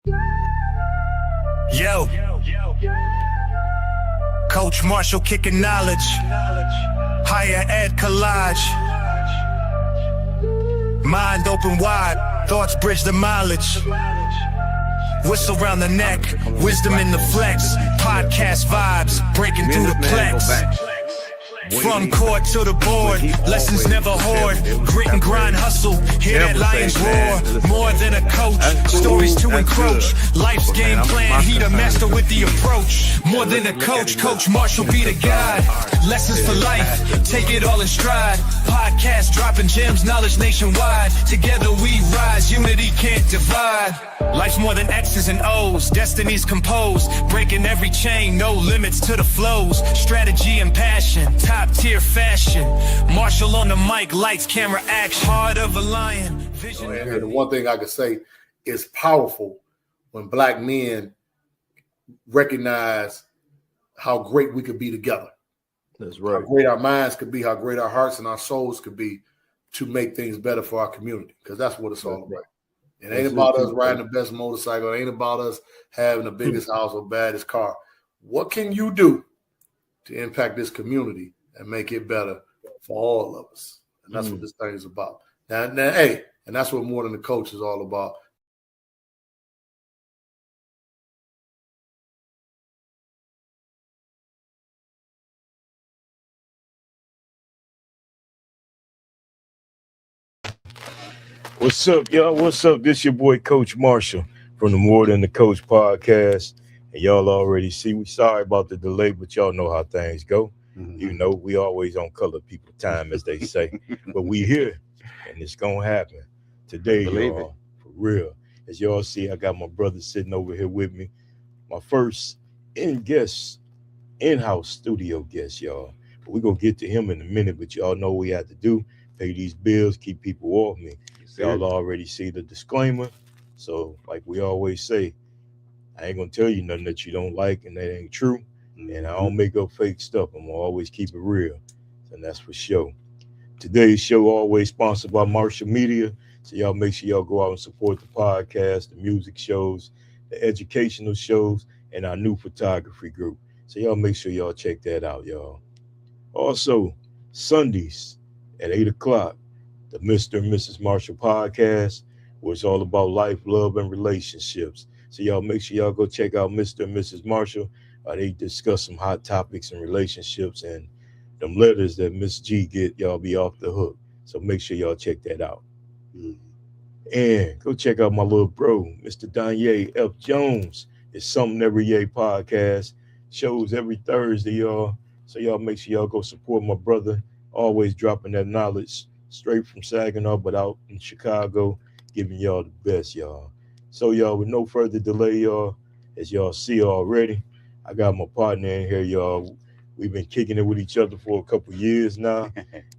Yo, Coach Marshall kicking knowledge, higher ed collage, mind open wide, thoughts bridge the mileage, whistle round the neck, wisdom in the flex, podcast vibes breaking through the plex. From court to the board, lessons never hoard, grit and grind hustle, hear that lion's roar, more than a coach, stories to encroach, life's game plan, he the master with the approach, more than a coach, Coach Marshall be the guide, lessons for life, take it all in stride, podcast dropping gems, knowledge nationwide, together we rise, unity can't divide, life's more than X's and O's, destinies composed, breaking every chain, no limits to the flows, strategy and passion, top tier fashion, Marshall on the mic, lights, camera, action, heart of a lion, vision. And the one thing I could say is powerful when black men recognize how great we could be together. That's right. How great our minds could be, how great our hearts and our souls could be to make things better for our community, because that's what it's all about. It ain't about us riding the best motorcycle. It ain't about us having the biggest house or baddest car. What can you do to impact this community and make it better for all of us? And that's what this thing is about. Now, hey, and that's what More Than the Coach is all about. What's up, y'all? What's up? This your boy Coach Marshall from the More Than the Coach podcast. And y'all already see, we sorry about the delay, but y'all know how things go. You know, we always on color people time, as they say. But we here, and it's going to happen. Today, y'all, for real. As y'all see, I got my brother sitting over here with me. My first in-house studio guest, y'all. But we're going to get to him in a minute, but y'all know what we have to do. Pay these bills, keep people off me. Y'all already see the disclaimer. So, like we always say, I ain't going to tell you nothing that you don't like and that ain't true. And I don't make up fake stuff. I'm going to always keep it real. And that's for sure. Today's show always sponsored by Marshall Media. So y'all make sure y'all go out and support the podcast, the music shows, the educational shows, and our new photography group. So y'all make sure y'all check that out, y'all. Also, Sundays at 8 o'clock, the Mr. and Mrs. Marshall podcast, where it's all about life, love, and relationships. So y'all make sure y'all go check out Mr. and Mrs. Marshall. They discuss some hot topics in relationships, and them letters that Miss G get, y'all be off the hook. So make sure y'all check that out. And go check out my little bro, Mr. Danye F. Jones. It's Something Every Yay podcast. Shows every Thursday, y'all. So y'all make sure y'all go support my brother. Always dropping that knowledge straight from Saginaw, but out in Chicago, giving y'all the best, y'all. So y'all, with no further delay, y'all, as y'all see already, I got my partner in here, y'all. We've been kicking it with each other for a couple years now.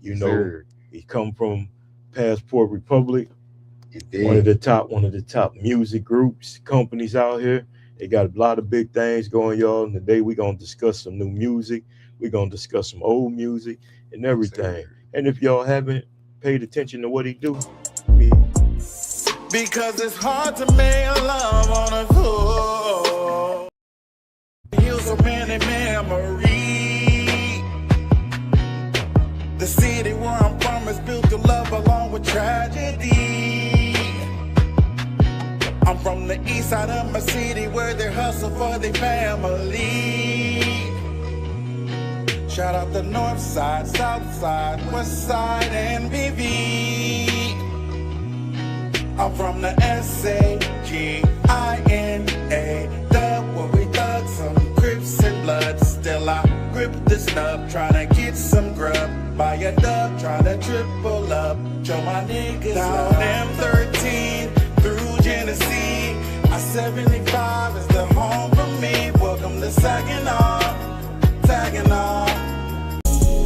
You know, he come from Passport Republic, one of the top music groups, companies out here. They got a lot of big things going, y'all. And today we're gonna discuss some new music. We're gonna discuss some old music and everything. And if y'all haven't paid attention to what he do, because it's hard to make love on a tour. Heal so many memories. The city where I'm from is built to love along with tragedy. I'm from the east side of my city where they hustle for their family. Shout out the north side, south side, west side, and BV. I'm from the S-A-G-I-N-A, where we thug some Crips and blood. Still I grip the snub, tryna get some grub. Buy a dub, tryna triple up. Show my niggas down M13 through Genesee. I-75 is the home for me. Welcome to Saginaw.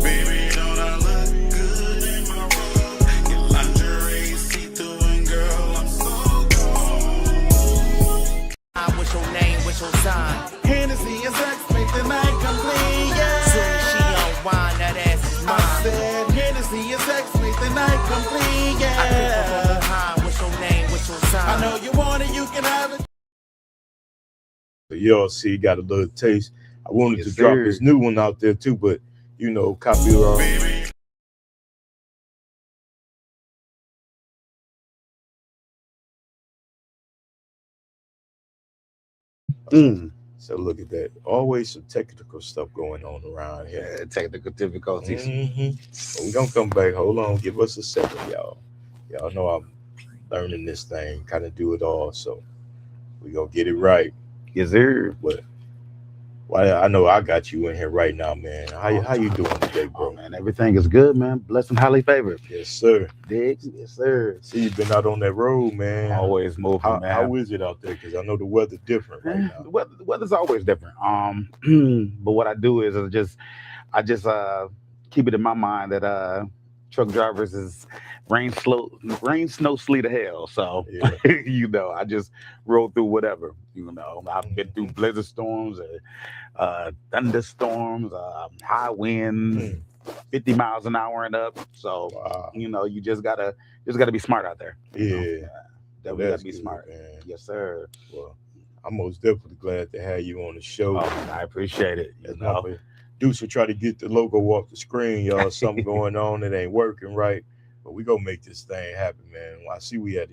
Baby, don't I look good in my robe? Your lingerie see-through and girl, I'm so cold. What's your name? What's your sign? Hennessy is sex, make the night complete, yeah. Soon as she unwind, that ass is mine. I said Hennessy is sex, make the night complete, I yeah. What's your name? What's your sign? I know you want it, you can have it. y'all see, got a little taste. I wanted Yes, to drop sir. his new one out there too, but copyright. So look at that. Always some technical stuff going on around here. Yeah, technical difficulties. But we gonna come back. Hold on, give us a second, y'all. Y'all know I'm learning this thing, kind of do it all. So we gonna get it right. Yes, sir. But I know I got you in here right now, man. How you doing today, Oh bro? man, everything is good, man. Blessed and highly favored. Yes, sir. Dig? Yes, sir. See, you've been out on that road, man. Always moving, How man. is it out there? Because I know the weather different right now. The weather's always different. But what I do is I just keep it in my mind that truck drivers is rain, snow, sleet, or hell. So Yeah. I just roll through whatever. I've been through blizzard storms, thunderstorms, high winds, 50 miles an hour and up. So Wow. you just gotta be smart out there. Yeah. Definitely Well, gotta be good, smart. man. Yes, sir. Well, I'm most definitely glad to have you on the show. Oh, I appreciate it. That's my Deuce will try to get the logo off the screen, y'all. Something going on. It ain't working right. But we gonna make this thing happen, man. I see we had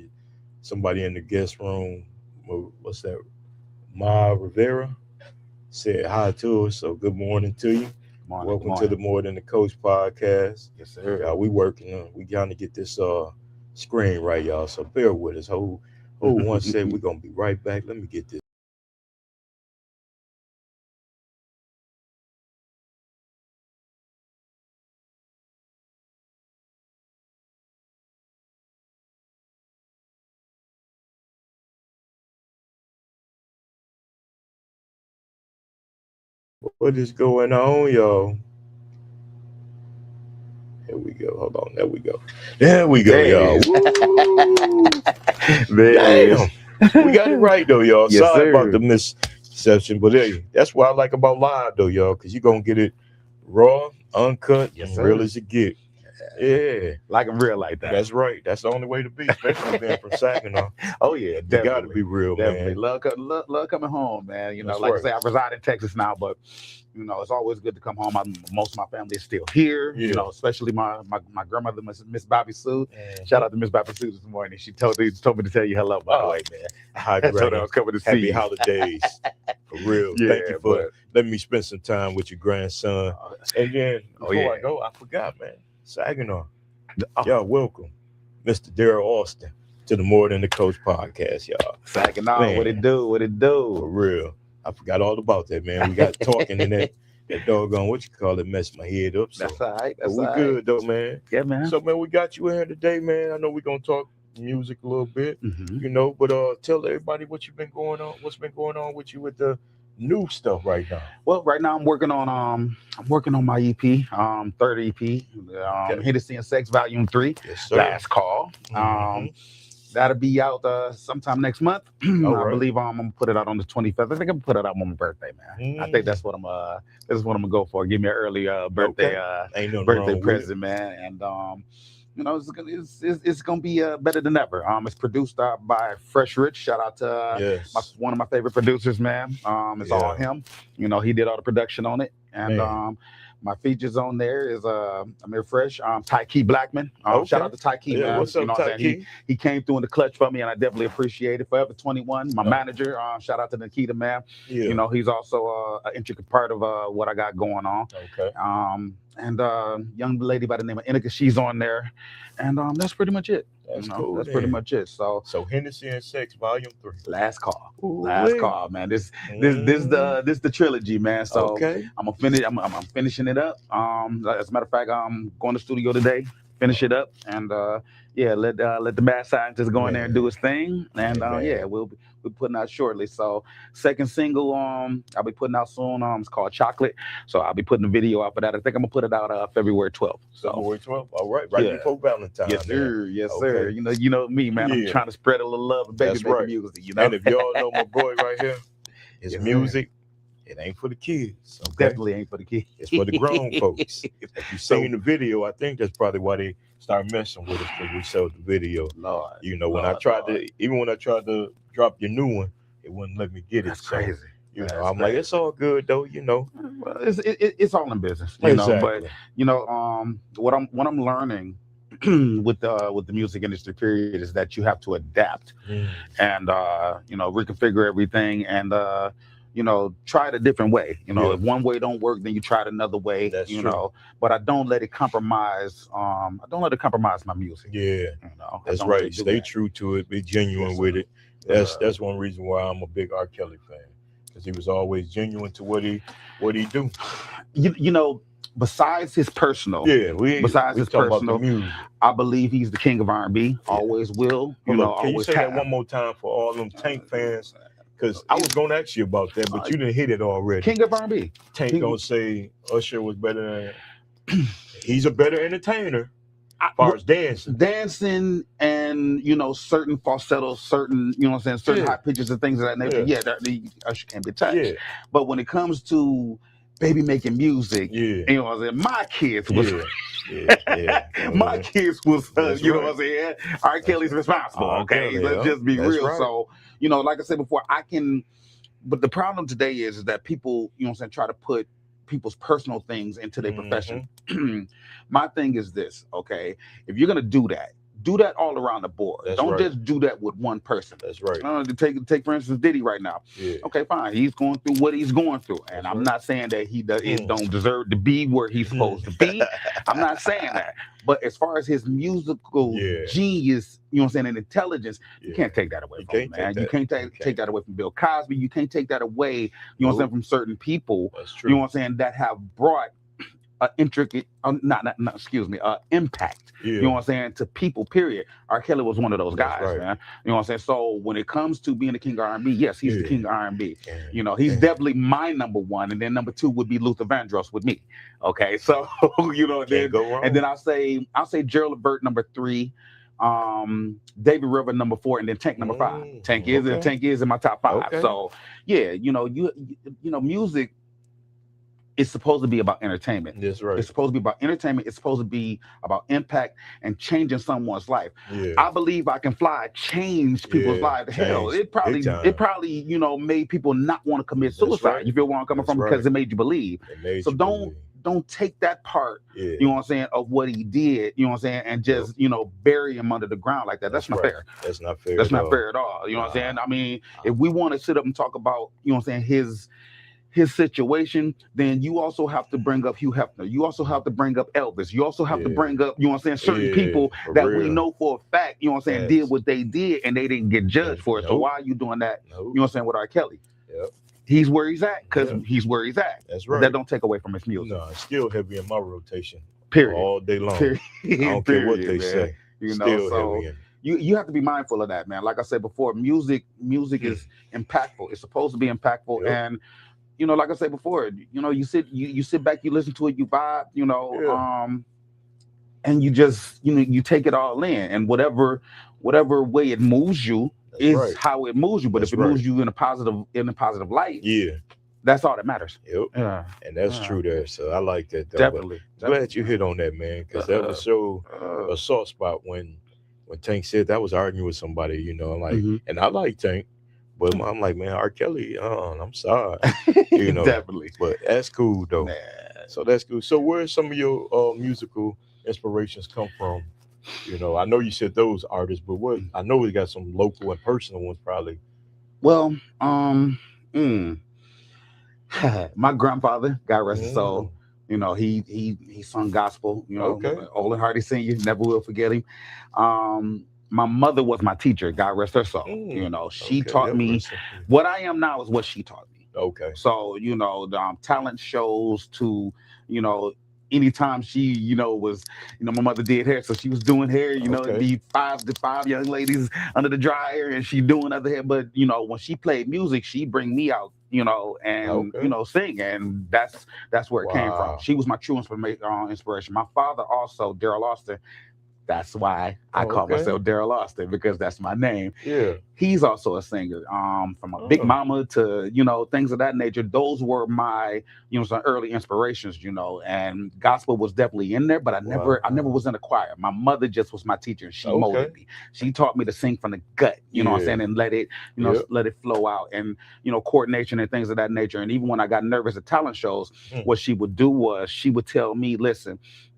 somebody in the guest room. What's that? Ma Rivera said hi to us. So good morning to you. Morning, Welcome morning. to the More Than the Coach podcast. Yes, sir. Y'all, we working. We trying to get this screen right, y'all. So bear with us. Hold one second. We're gonna be right back. Let me get this. What is going on, y'all? Here we go. Hold on. There we go. There we go, There it y'all. is. Woo! There it is. Damn. We got it right though, y'all. Yes, Sorry sir. about the misception, but hey, that's what I like about live though, y'all, because you're gonna get it raw, uncut, Yes, and sir. real as it get. Yeah. Like I'm real like that. That's right. That's the only way to be, especially being from Saginaw. Oh yeah, You definitely. gotta be real, Definitely. man. Love coming home, man. That's Like right. I say, I reside in Texas now, but it's always good to come home. Most of my family is still here. Yeah. Especially my grandmother, Miss Bobby Sue. Shout out to Miss Bobby Sue this morning. She told me to tell you hello, by the way, man. Hi, I told her I Granny. was coming to see Happy you. holidays. For real. Yeah, Thank you for letting me spend some time with your grandson. And then before I go, I forgot, man. Saginaw. Y'all welcome Mr. Darrell Alston to the More Than the Coach podcast, y'all. Saginaw, Man. what it do? What it For do? real. I forgot all about that, man. We got talking and that doggone, what you call it, messed my head up. So That's all right. but That's we all good right. though, man. Yeah, man. So man, we got you in here today, man. I know we're gonna talk music a little bit, but tell everybody what's been going on with you with the new stuff right now. Well, right now I'm working on my EP, third EP, Hennessy and Sex Volume 3, Yes, sir. Last Call. That'll be out sometime next month. I right. believe I'm gonna put it out on the 25th. I think I'm gonna put it out on my birthday, man. I think that's what I'm gonna go for. Give me an early birthday Ain't nothing birthday wrong present, man. And it's gonna be better than ever. It's produced by Fresh Rich. Shout out to yes. one of my favorite producers, man. It's all him. He did all the production on it, and my features on there is Amir Fresh, Ty Blackman. Shout out to Ty man. What's up, Ty? He came through in the clutch for me, and I definitely appreciate it. Forever 21, my manager. Shout out to Nikita, man. Yeah. He's also an intricate part of what I got going on. Okay. And young lady by the name of Inika, she's on there, and that's pretty much it. That's cool. That's pretty much it. So Hennessy and Sex Volume 3. Last Call. Ooh, Last Call, man. This the trilogy, man. So I'm gonna finish. I'm finishing it up. As a matter of fact, I'm going to the studio today, finish it up, and let the mad scientist go in there and do his thing, and we'll be putting out shortly. So second single, I'll be putting out soon. It's called Chocolate. So I'll be putting the video out for that. I think I'm gonna put it out February 12th. So February 12th. All right, before Valentine's. Yes, sir. Man. Yes, sir. You know me, man. I'm trying to spread a little love and baby music. And if y'all know my boy right here, his music. It ain't for the kids. Okay? Definitely ain't for the kids. It's for the grown folks. If you seen the video, I think that's probably why they started messing with us because we showed the video. Lord, when I tried to drop your new one, it wouldn't let me get it. That's crazy. I'm like, it's all good though, Well, it's all in business, But what I'm learning with the music industry period is that you have to adapt and reconfigure everything and try it a different way. If one way don't work, then you try it another way. That's true. But I don't let it compromise. I don't let it compromise my music. Yeah, that's right. Stay true to it. Be genuine with it. That's one reason why I'm a big R. Kelly fan, because he was always genuine to what he do. Besides his personal, I believe he's the king of R&B. Always will. Can you say that one more time for all them Tank fans? Because I was going to ask you about that, but you didn't hit it already. King of R&B. Tank gonna say Usher was better than. He's a better entertainer. As far as dancing and certain falsettos, certain certain high pitches and things of that nature. Usher can't be touched. But when it comes to baby making music, my kids was my kids was what I'm saying. R. Kelly's responsible. Okay, let's just be real. Right. So like I said before, but the problem today is that people try to put people's personal things into their profession. My thing is this, okay? If you're gonna do that all around the board. Don't just do that with one person. That's right. Take for instance Diddy right now. Okay, fine. He's going through what he's going through, and I'm not saying that he don't deserve to be where he's supposed to be. I'm not saying that. But as far as his musical genius, and intelligence, you can't take that away from him, man. You can't take that away from Bill Cosby. You can't take that away, from certain people. That's true. That have brought intricate, impact. To people. Period. R. Kelly was one of those guys, man. So when it comes to being the king of R&B, yes, he's the king of R&B. He's definitely my number one, and then number two would be Luther Vandross with me. Okay, so and then I'll say Gerald Levert number 3. David River number 4, and then Tank number 5. Tank is in my top 5. Okay. So music. It's supposed to be about entertainment. That's right. It's supposed to be about entertainment. It's supposed to be about impact and changing someone's life. I Believe I Can Fly changed people's lives. Hell, it probably made people not want to commit suicide. Right. You feel where I'm coming from? Because it made you believe. So don't take that part, of what he did, and just, bury him under the ground like that. That's not fair. That's not fair. That's not fair at all. You know what I'm saying? I mean, if we want to sit up and talk about, his situation, then you also have to bring up Hugh Hefner. You also have to bring up Elvis. You also have to bring up, certain people that we know for a fact, did what they did and they didn't get judged for it. So why are you doing that, with R. Kelly? He's where he's at because he's where he's at. That's right. That don't take away from his music. No, it's still heavy in my rotation. Period. All day long. Period. I don't care what they say. Still heavy in. You have to be mindful of that, man. Like I said before, music is impactful. It's supposed to be impactful. And like I said before, you sit back, you listen to it, you vibe, and you just, you take it all in, and whatever way it moves you is how it moves you. But if it moves you in a positive light, that's all that matters. And that's true there. So I like that. Definitely. Glad you hit on that, man, because that was so a soft spot when Tank said that was arguing with somebody, and I like Tank. But I'm like, man, R. Kelly, I'm sorry. Definitely. But that's cool, though. So that's cool. So where some of your musical inspirations come from? I know you said those artists, but I know we got some local and personal ones probably. Well, my grandfather, God rest his soul, he sung gospel, Olin Hardy Sr., never will forget him. My mother was my teacher, God rest her soul. She taught me what I am now is what she taught me. Okay. So, the talent shows to, anytime she, was, my mother did hair, so she was doing hair, the five young ladies under the dryer, and she doing other hair. But, when she played music, she'd bring me out, and, sing. And that's where it came from. She was my true inspiration. My father also, Darrell Alston, That's why I call myself Darrell Alston, because that's my name. Yeah. He's also a singer. From a Big Mama to, things of that nature. Those were my, some early inspirations, and gospel was definitely in there, but I never was in a choir. My mother just was my teacher, and she molded me. She taught me to sing from the gut, you know what I'm saying, and let it, let it flow out, and, coordination and things of that nature. And even when I got nervous at talent shows, what she would do was she would tell me, listen,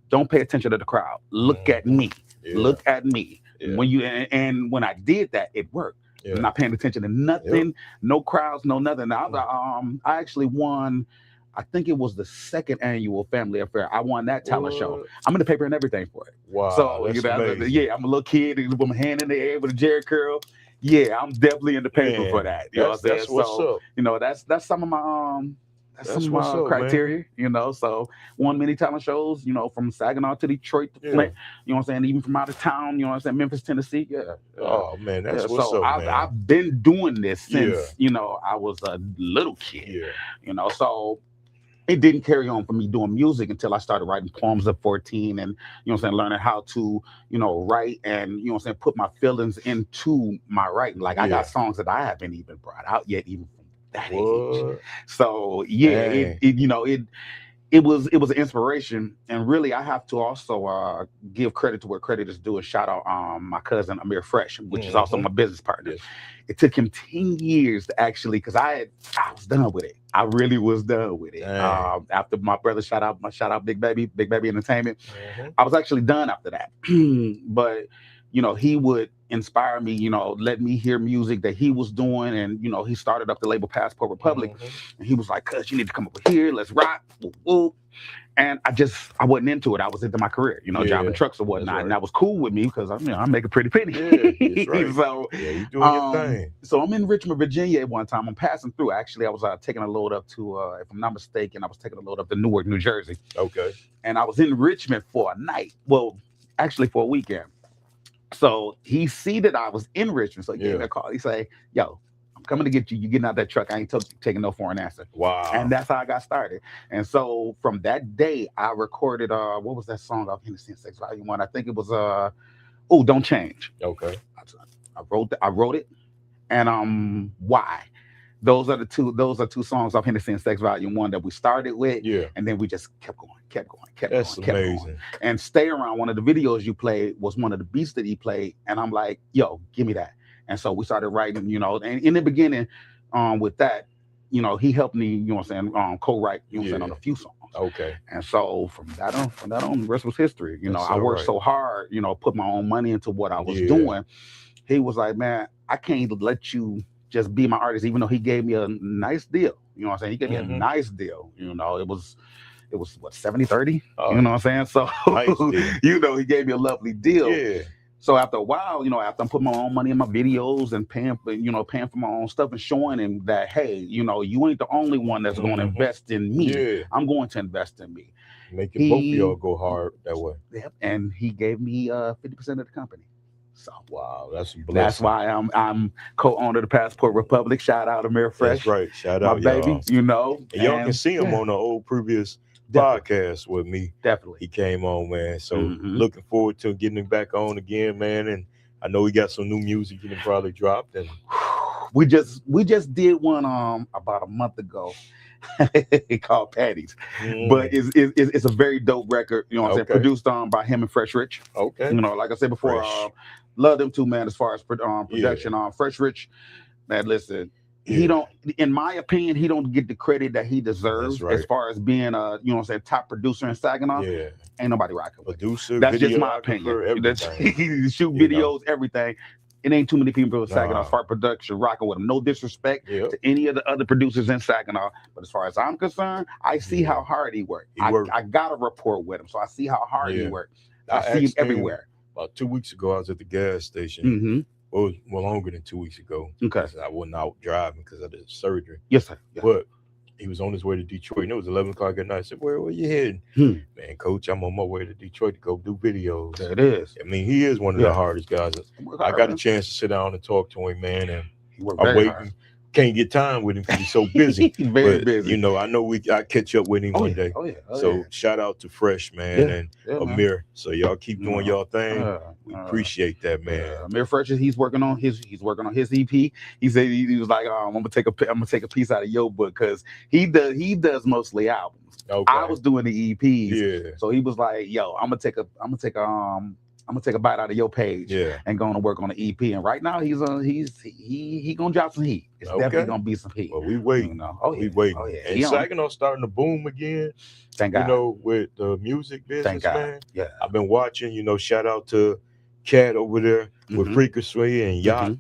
don't pay attention to the crowd. Look at me. Look at me. When you and when I did that, it worked. I'm not paying attention to nothing, no crowds, no nothing. I actually won. I think it was the second annual Family Affair. I won that talent show. I'm in the paper and everything for it. Wow. So I'm a little kid with my hand in the air with a jerry curl. Yeah, I'm definitely in the paper for that. You know what I'm saying? That's what's up. That's some of my That's some criteria, man. So won many talent shows, from Saginaw to Detroit to Flint, you know what I'm saying, even from out of town, you know what I'm saying, Memphis, Tennessee, Oh, man, that's what's up, man. I've been doing this since, I was a little kid, so it didn't carry on for me doing music until I started writing poems at 14 and, learning how to, write and, put my feelings into my writing. Like I got songs that I haven't even brought out yet, even that age. So it was an inspiration, and really I have to also give credit to where credit is due and shout out my cousin Amir Fresh, which is also my business partner. It took him 10 years to actually, because I was done with it. I really was done with it. After my brother shout out Big Baby Entertainment, I was actually done after that. But he would inspire me, let me hear music that he was doing. And, he started up the label Passport Republic. And he was like, cuz you need to come over here. Let's rock. Woo, woo. And I wasn't into it. I was into my career, driving trucks or whatnot. Right. And that was cool with me because I'm making pretty penny. Right. So you doing your thing. So I'm in Richmond, Virginia at one time. I'm passing through. Actually, I was taking a load up to, if I'm not mistaken, I was taking a load up to Newark, New Jersey. Okay. And I was in Richmond for a night. Well, actually for a weekend. So he see that I was in Richmond. So he gave me a call. He say, yo, I'm coming to get you. You getting out that truck. I ain't taking no for an answer. Wow. And that's how I got started. And so from that day, I recorded, what was that song off M.T.A.C. Volume 1? I think it was, Don't Change. Okay. I wrote it. And Why? Those are two songs off M.T.A.C. Volume 1 that we started with. Yeah. And then we just kept going. That's amazing. And Stay Around, one of the videos you played was one of the beats that he played. And I'm like, yo, give me that. And so we started writing, and in the beginning, with that, he helped me, co-write, on a few songs. Okay. And so from that on, the rest was history. I worked so hard, put my own money into what I was doing. He was like, man, I can't let you just be my artist, even though he gave me a nice deal. You know what I'm saying? He gave me a nice deal. It was what, 70-30? You know what I'm saying? So, nice he gave me a lovely deal. Yeah. So after a while, after I'm putting my own money in my videos and paying for my own stuff and showing him that, hey, you ain't the only one that's going to invest in me. Yeah. I'm going to invest in me. Making both of y'all go hard that way. Yep. And he gave me 50% of the company. So wow, that's a blessing. That's why I'm co-owner of the Passport Republic. Shout out Amir Fresh. That's right. Shout out, my baby. And y'all can see him on the old previous podcast with me. Definitely. He came on, man. So looking forward to getting him back on again, man. And I know he got some new music he can probably dropped. And we just did one about a month ago. Called Patty's. But it's a very dope record, you know what I'm saying? Produced by him and Fresh Rich. Okay. Like I said before, love them two, man, as far as production. Fresh Rich, man, listen, he don't, in my opinion, he don't get the credit that he deserves as far as being a, top producer in Saginaw. Yeah. Ain't nobody rocking with. Producer, that's just my opinion. He shoot videos, everything. It ain't too many people in Saginaw as far as production rocking with him. No disrespect to any of the other producers in Saginaw. But as far as I'm concerned, I see how hard he worked. I got a rapport with him, so I see how hard he worked. I see him everywhere. About 2 weeks ago, I was at the gas station. Well, longer than 2 weeks ago. Okay. I wasn't out driving because I did surgery. Yes, sir. Yeah. But he was on his way to Detroit, and it was 11 o'clock at night. I said, where you heading? Man, Coach, I'm on my way to Detroit to go do videos. There it is. I mean, he is one of the hardest guys. I got a chance to sit down and talk to him, man, and I'm can't get time with him because he's so busy. He's very but, busy. You know, I know I catch up with him one day. So shout out to Fresh, man, and Amir. Man. So y'all keep doing y'all thing. We appreciate that, man. Amir Fresh, he's working on his EP. He said he was like, I'm gonna take a piece out of your book because he does mostly albums. Okay. I was doing the EPs. Yeah. So he was like, yo, I'm gonna take a bite out of your page and going to work on the EP. And right now he's gonna drop some heat. It's definitely gonna be some heat. Well, we waiting. You know? We waiting. Oh, yeah. And Saginaw starting to boom again. Thank God. You know, with the music business, man. Yeah. I've been watching, you know, shout out to Cat over there with Frequency and Yacht.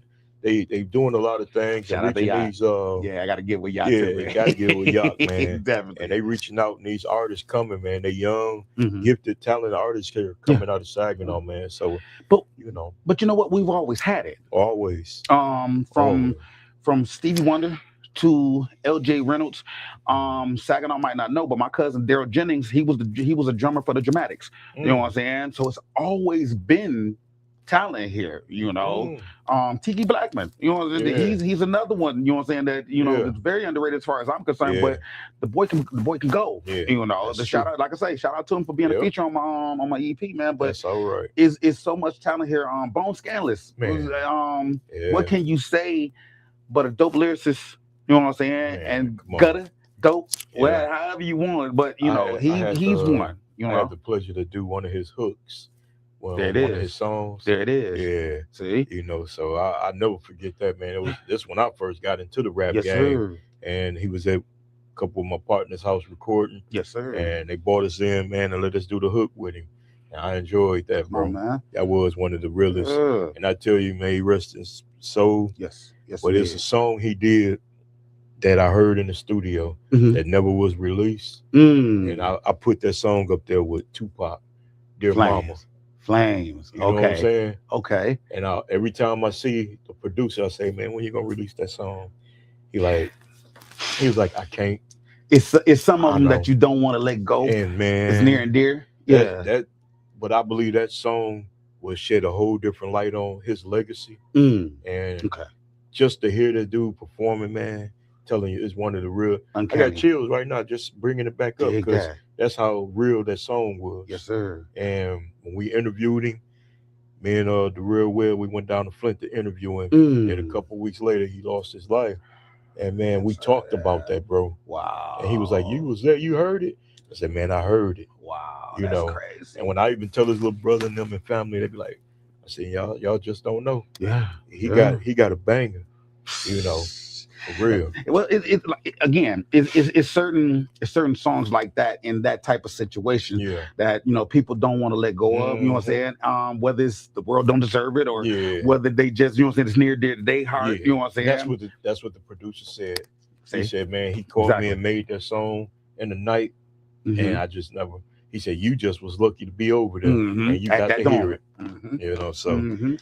They doing a lot of things. Shout out to Yacht. I gotta get with Yacht. Yeah, gotta get with Yacht, man. Definitely. And they reaching out, and these artists coming, man. They young, gifted, talented artists here coming out of Saginaw, man. So, but you know what? We've always had it. Always. From Stevie Wonder to L.J. Reynolds. Saginaw might not know, but my cousin Darrell Jennings, he was a drummer for the Dramatics. You know what I'm saying? So it's always been talent here, you know. Tiki Blackman, you know, he's another one, you know what I'm saying, that is very underrated as far as I'm concerned, but the boy can go. You know, shout out, like I say, shout out to him for being a feature on my EP, man. But that's all right. Is so much talent here. Bone Scanless, man. What can you say but a dope lyricist, you know what I'm saying? And gutter, dope, well, however you want, but you know, he's one. You know, I had the pleasure to do one of his hooks. Well, there it is. One of his songs. There it is. Yeah. See? You know, so I never forget that, man. It was this when I first got into the rap game. Sir. And he was at a couple of my partners' house recording. Yes, sir. And they brought us in, man, and let us do the hook with him. And I enjoyed that, bro. Man. That was one of the realest. And I tell you, man, he rest in soul. Yes. But it's a song he did that I heard in the studio that never was released. And I put that song up there with Tupac, Dear Mama. Flames. You know what I'm saying? Okay. And every time I see the producer, I say, man, when you gonna release that song? He was like, I can't. It's some of them that you don't want to let go. And man, it's near and dear. But I believe that song will shed a whole different light on his legacy. And just to hear that dude performing, man, telling you, it's one of the real. Uncanny. I got chills right now just bringing it back up because that's how real that song was. Yes, sir. And when we interviewed him, me and Darrell, we went down to Flint to interview him. And a couple of weeks later, he lost his life. And man, we talked about that, bro. Wow. And he was like, "You was there? You heard it?" I said, "Man, I heard it." Wow. That's crazy. And when I even tell his little brother and them and family, they be like, "I said, y'all just don't know." Yeah. He got a banger, you know. For real. Well, it's certain songs like that in that type of situation that people don't want to let go of. You know what I'm saying? Whether it's the world don't deserve it or whether they just it's near dear to their heart. You know what I'm saying? That's what the producer said. He said, man, he called me and made that song in the night, and I just never. He said, you just was lucky to be over there, and you got to hear it. You know, so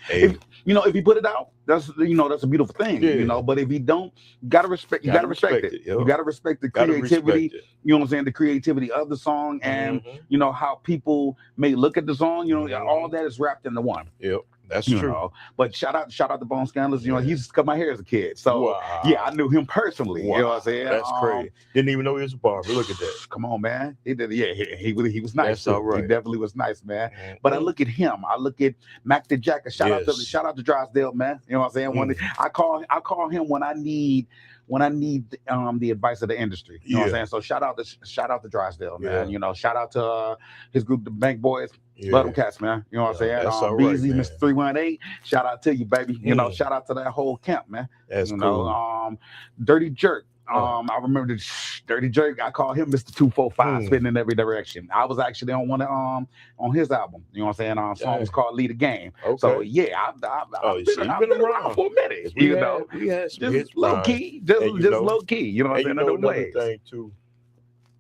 hey. If you put it out, that's that's a beautiful thing. You know, but if you don't, you gotta respect it. You gotta respect the creativity. You know what I'm saying? The creativity of the song, and how people may look at the song. All that is wrapped into one. Yep. That's true. But shout out to Bone Scandalous. He used to cut my hair as a kid. So I knew him personally. You know what I'm saying? That's crazy. Didn't even know he was a barber. Look at that. Come on, man. He did. Yeah, he was nice. That's all right. He definitely was nice, man. But I look at him. I look at Mac the Jacker. Shout out to Drysdale, man. You know what I'm saying? I call him when I need the advice of the industry. You know what I'm saying? So shout out to Drysdale, man. Shout out to his group, the Bank Boys. Love them cats, man. You know what I'm saying? That's all right, BZ, Mr. 318. Shout out to you, baby. Shout out to that whole camp, man. That's cool. Dirty Jerk. I remember the Dirty Jerk. I call him Mr. 245, spitting in every direction. I was actually on one on his album. You know what I'm saying? Song was called Lead a Game. Okay. So I've been around for a minute. We had some just low key, just low key. You know what I'm saying? Another thing too.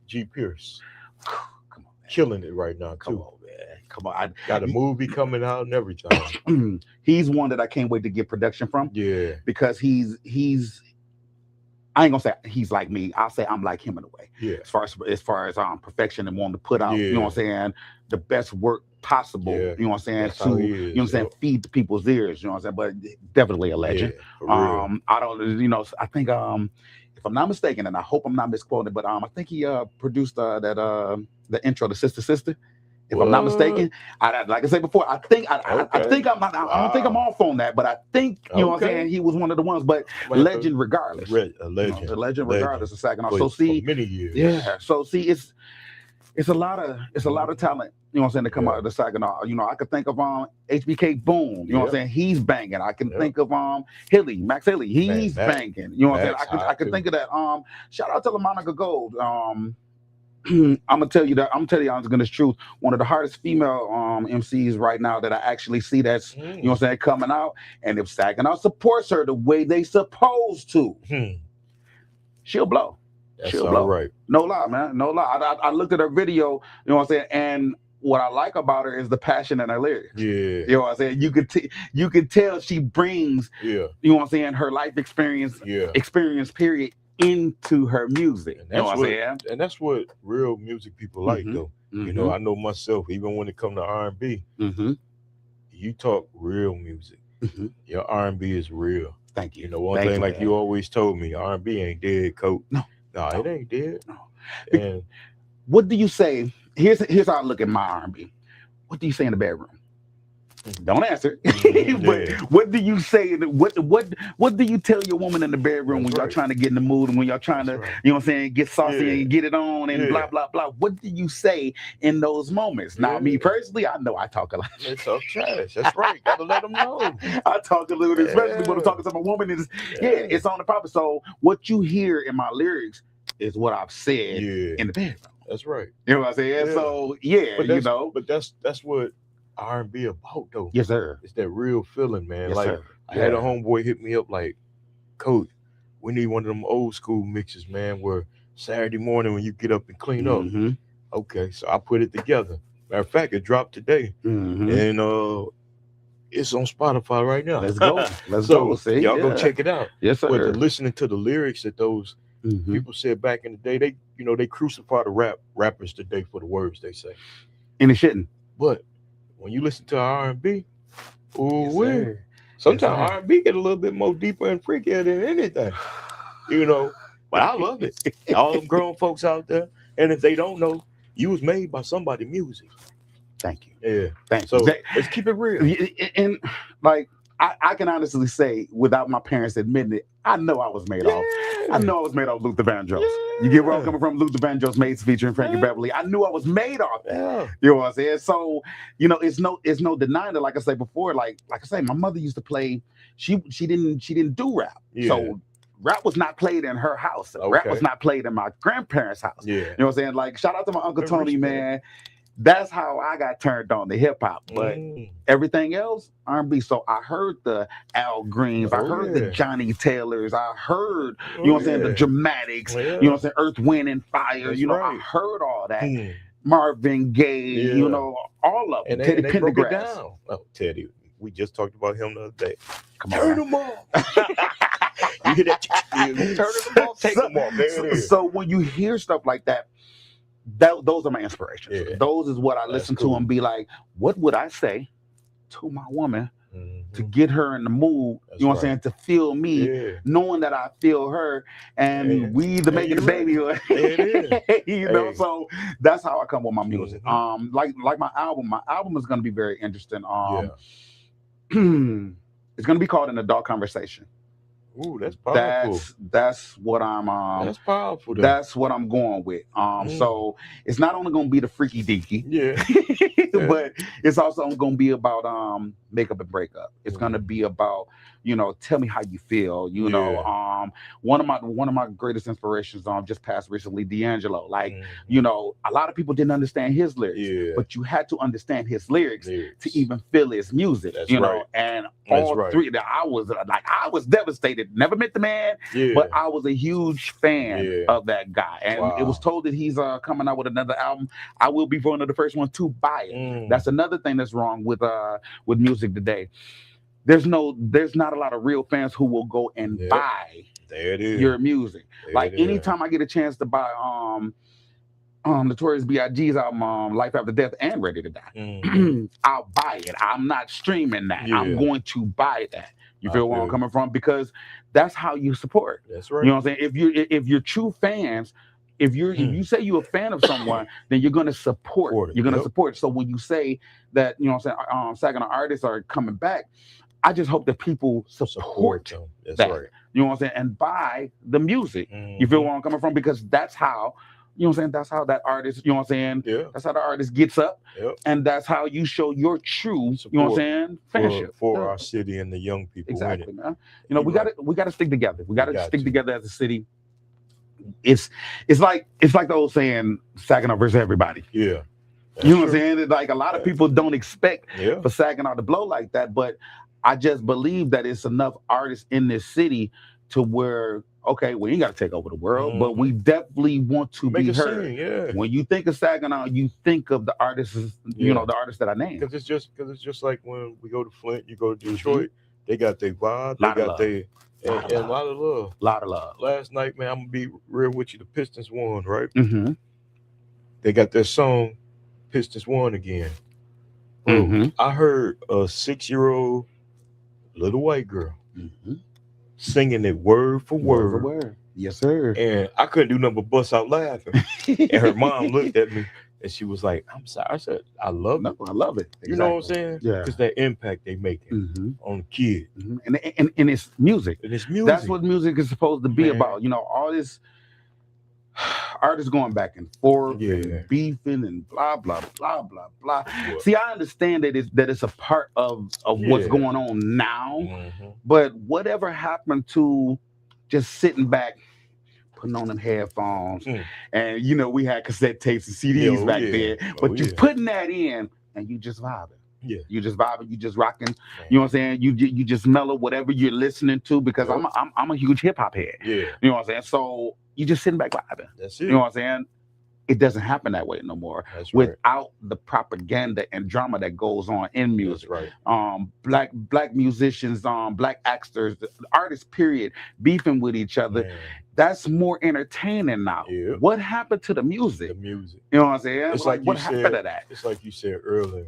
G. Pierce, come on, man. Killing it right now too. Come on, man. Come on. Got a movie coming out and everything. He's one that I can't wait to get production from. Yeah. Because he's I ain't gonna say he's like me. I'll say I'm like him in a way. Yeah. As far as perfection and wanting to put out, you know what I'm saying, the best work possible. Yeah. You know what I'm saying, That's to how he is, you know what I'm saying, yo. feed the people's ears. You know what I'm saying, but definitely a legend. Yeah, for real. I don't, you know, I think if I'm not mistaken, and I hope I'm not misquoting, but I think he produced the intro to Sister Sister. If I'm not mistaken, like I said before, I think I think I'm not. I don't think I'm off on that, but I think you know what I'm saying. He was one of the ones, but legend regardless. A legend, you know, a legend regardless of Saginaw. For, so see, for many years. yeah. So see, it's a lot of talent. You know what I'm saying, to come out of the Saginaw. You know, I could think of HBK Boom. You know what I'm saying, he's banging. I can think of Hilly, Max Hilly. He's banging. You know what I'm saying. I could think of that. Shout out to LaMonica Gold. I'm gonna tell you the honest goodness truth. One of the hardest female MCs right now that I actually see that's you know what I'm saying, coming out. And if Saginaw supports her the way they supposed to, she'll blow. She'll blow. Right. No lie, man. No lie. I looked at her video. You know what I'm saying, and what I like about her is the passion in her lyrics. Yeah. You know what I'm saying. You could tell she brings. Yeah. You know what I'm saying, her life experience. Yeah. Experience period. Into her music, and you know what I'm saying, and that's what real music people like, though. You know, I know myself. Even when it comes to R&B, you talk real music. Your R&B is real. Thank you. You know, one thing like you always told me, R&B ain't dead, Coach. No, it ain't dead. No. And what do you say? Here's how I look at my R&B. What do you say in the bedroom? Don't answer. But what do you say? What do you tell your woman in the bedroom when y'all trying to get in the mood and when y'all trying to, you know what I'm saying, get saucy and get it on and blah, blah, blah. What do you say in those moments? Now, me personally, I know I talk a lot. It's so trash. That's right. Gotta let them know. I talk a little bit, especially when I'm talking to my woman. It's on the proper. So what you hear in my lyrics is what I've said in the bedroom. That's right. You know what I'm saying? So, you know. But that's what R&B about, though. Yes, sir. It's that real feeling, man. Yes, like sir. I had a homeboy hit me up like, Coach, we need one of them old school mixes, man, where Saturday morning when you get up and clean up. Okay, so I put it together. Matter of fact, it dropped today. And it's on Spotify right now. Let's go. Let's go. See, y'all go check it out. Yes, sir. But listening to the lyrics that those people said back in the day, they crucify the rappers today for the words they say. And it shouldn't. But when you listen to R&B, sometimes R&B get a little bit more deeper and freakier than anything, you know. But I love it. All them grown folks out there, and if they don't know, you was made by somebody's music. Thank you. Yeah. Thank you. So let's keep it real. And like I can honestly say, without my parents admitting it, I know I was made off. I know I was made off Luther Vandross. You get where I'm coming from? Luther Vandross Mates featuring Frankie Beverly. I knew I was made off that. You know what I'm saying? So, you know, it's no denying that. Like I said before, like I say, my mother used to play. She didn't do rap. So rap was not played in her house. Rap was not played in my grandparents' house. You know what I'm saying? Like, shout out to my Uncle Tony, man. That's how I got turned on to hip hop. But everything else, R&B. So I heard the Al Greens, I heard the Johnny Taylors, I heard, you know what I'm saying, the Dramatics, you know what I'm saying, Earth, Wind, and Fire. That's you know, I heard all that. Marvin Gaye, you know, all of them. And they broke it down. Oh, Teddy, we just talked about him the other day. Come on, turn them off. You hear that? Turn them off, take them off. There it is. So when you hear stuff like that, those are my inspirations. Those is what I listen to and be like, what would I say to my woman to get her in the mood, you know what I'm saying, to feel me, knowing that I feel her, and we either making the baby or you know. So that's how I come with my music. Like my album is gonna be very interesting. It's gonna be called An Adult Conversation. Ooh, that's powerful. That's what I'm that's powerful. Though. That's what I'm going with. So it's not only gonna be the freaky deaky, but it's also gonna be about makeup and breakup. It's gonna be about, you know, tell me how you feel. You know, one of my greatest inspirations just passed recently, D'Angelo. Like, you know, a lot of people didn't understand his lyrics, but you had to understand his lyrics to even feel his music. That's you know, and all three that I was devastated. Never met the man, but I was a huge fan of that guy. And it was told that he's coming out with another album. I will be one of the first ones to buy it. That's another thing that's wrong with music today. there's not a lot of real fans who will go and buy your music. Like anytime I get a chance to buy Notorious B.I.G.'s album, Life After Death and Ready to Die, I'll buy it. I'm not streaming that. I'm going to buy that. You feel where I'm coming from? Because that's how you support. That's right. You know what I'm saying? If you're true fans, if you say you're a fan of someone, then you're gonna support. You're gonna support. So when you say that, you know what I'm saying, Saginaw artists are coming back, I just hope that people support them. That's that. right. You know what I'm saying? And buy the music. You feel where I'm coming from? Because that's how, you know what I'm saying, that's how that artist, you know what I'm saying? That's how the artist gets up. And that's how you show your true, support, you know what I'm saying, fanship. For our city and the young people. Exactly, man. You know, we gotta stick together. We gotta stick together as a city. It's like the old saying, Saginaw versus everybody. Yeah. You know what I'm saying? It's like a lot of people don't expect for Saginaw to blow like that, but I just believe that it's enough artists in this city to where, okay, we ain't got to take over the world, but we definitely want to be heard. Scene, When you think of Saginaw, you think of the artists, you know, the artists that I named. Because it's just like when we go to Flint, you go to Detroit, they got their vibe, they got their and a lot of love. Lot of love. Last night, man, I'm gonna be real with you. The Pistons won, right? They got their song, Pistons won again. Bro, I heard a 6-year-old little white girl singing it word for word. Yes, sir. And I couldn't do nothing but bust out laughing. And her mom looked at me and she was like, "I'm sorry." I said, "I love it. I love it." You know what I'm saying? Yeah. Because that impact they making on the kid. And it's music. And it's music. That's what music is supposed to be about. You know, all this artists going back and forth and beefing and blah blah blah blah blah. See, I understand that it's a part of what's going on now, but whatever happened to just sitting back, putting on them headphones, and you know we had cassette tapes and CDs back then, but you putting that in and you just vibing. Yeah, you just vibing, you just rocking. You know what I'm saying? You just mellow whatever you're listening to, because I'm a huge hip hop head. Yeah, you know what I'm saying? So you just sitting back vibing. That's it. You know what I'm saying? It doesn't happen that way no more. That's right. Without the propaganda and drama that goes on in music. That's right. Black musicians, black actors, artists, period, beefing with each other. Man. That's more entertaining now. Yeah. What happened to the music? The music. You know what I'm saying? It's like what happened to that? It's like you said earlier,